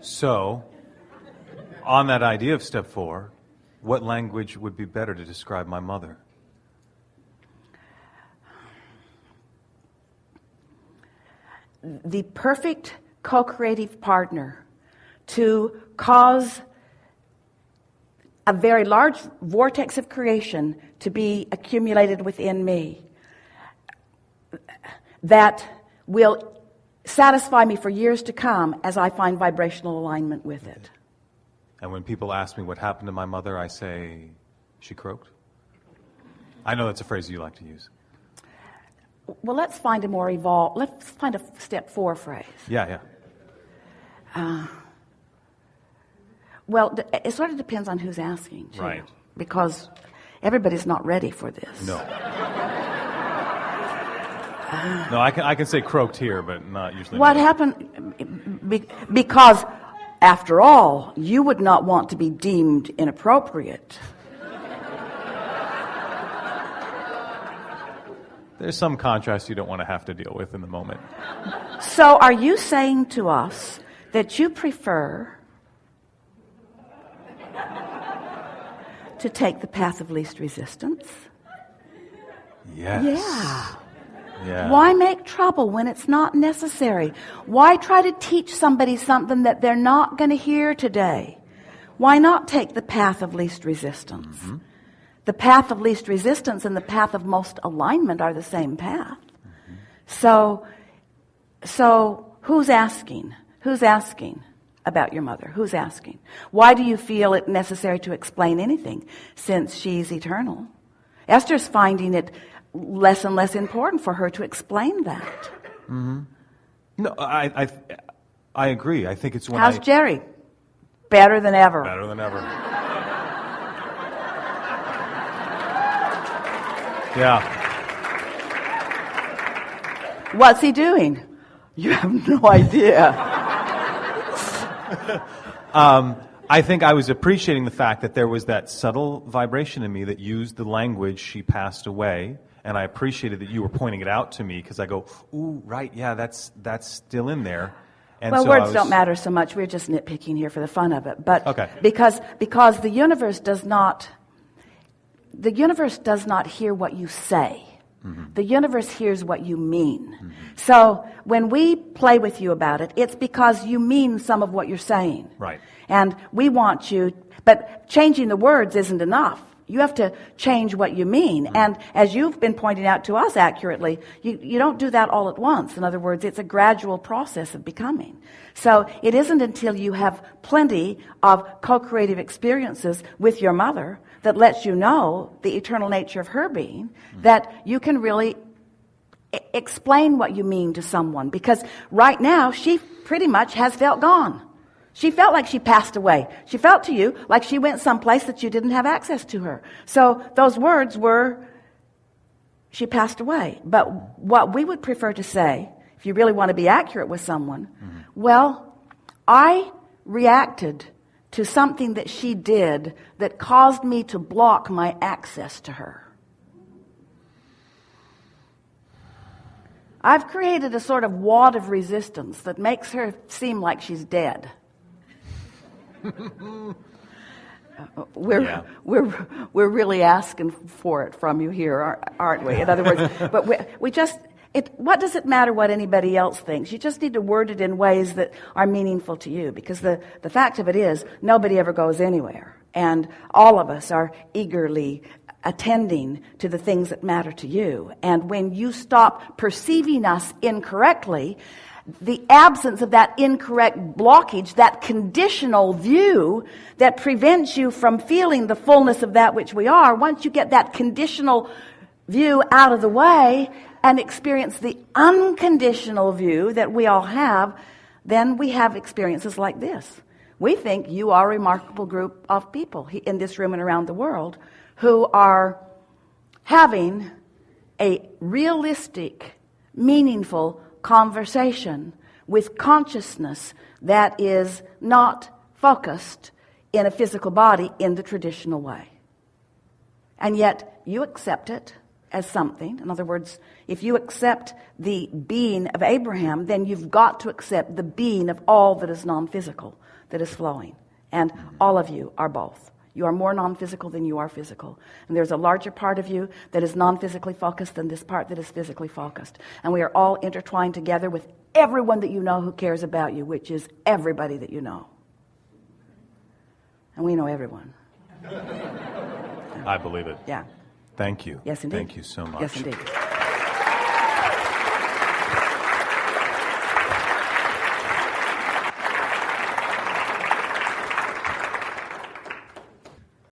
So, on that idea of step 4, what language would be better to describe my mother? The perfect co-creative partner to cause a very large vortex of creation to be accumulated within me that will satisfy me for years to come as I find vibrational alignment with it. And when people ask me what happened to my mother, I say, she croaked? I know that's a phrase you like to use. Well, let's find a more evolved, let's find a step 4 phrase. Yeah. Well, it sort of depends on who's asking, too. Right. Because everybody's not ready for this. No. No, I can say croaked here, but not usually. What happened? Because, after all, you would not want to be deemed inappropriate. There's some contrast you don't want to have to deal with in the moment. So are you saying to us that you prefer to take the path of least resistance? Yes. Yeah. Why make trouble when it's not necessary? Why try to teach somebody something that they're not going to hear today? Why not take the path of least resistance? Mm-hmm. The path of least resistance and the path of most alignment are the same path. Mm-hmm. So who's asking? Who's asking about your mother? Who's asking? Why do you feel it necessary to explain anything since she's eternal? Esther's finding it less and less important for her to explain that. Mm-hmm. No, I agree. I think it's when How's Jerry? Better than ever. Better than ever. Yeah. What's he doing? You have no idea. I think I was appreciating the fact that there was that subtle vibration in me that used the language she passed away, and I appreciated that you were pointing it out to me because I go, ooh, right, yeah, that's still in there. And well, so words don't matter so much. We're just nitpicking here for the fun of it. But okay. because the universe does not hear what you say. Mm-hmm. The universe hears what you mean. Mm-hmm. So when we play with you about it, it's because you mean some of what you're saying. Right. And we want you, but changing the words isn't enough. You have to change what you mean. Mm-hmm. And as you've been pointing out to us accurately, you don't do that all at once. In other words, it's a gradual process of becoming. So it isn't until you have plenty of co-creative experiences with your mother that lets you know the eternal nature of her being, that you can really explain what you mean to someone. Because right now, she pretty much has felt gone. She felt like she passed away. She felt to you like she went someplace that you didn't have access to her. So those words were, she passed away. But what we would prefer to say, if you really want to be accurate with someone, well, I reacted to something that she did that caused me to block my access to her. I've created a sort of wad of resistance that makes her seem like she's dead. We're really asking for it from you here, aren't we? In other words, but we just. What does it matter what anybody else thinks? You just need to word it in ways that are meaningful to you, because the fact of it is nobody ever goes anywhere, and all of us are eagerly attending to the things that matter to you. And when you stop perceiving us incorrectly, the absence of that incorrect blockage, that conditional view that prevents you from feeling the fullness of that which we are, once you get that conditional view out of the way and experience the unconditional view that we all have, then we have experiences like this. We think you are a remarkable group of people in this room and around the world who are having a realistic, meaningful conversation with consciousness that is not focused in a physical body in the traditional way. And yet you accept it. as something. In other words, if you accept the being of Abraham, then you've got to accept the being of all that is non-physical, that is flowing. And all of you are both. You are more non-physical than you are physical. And there's a larger part of you that is non-physically focused than this part that is physically focused. And we are all intertwined together with everyone that you know who cares about you, which is everybody that you know. And we know everyone. I believe it. Yeah. Thank you. Yes, indeed. Thank you so much. Yes, indeed.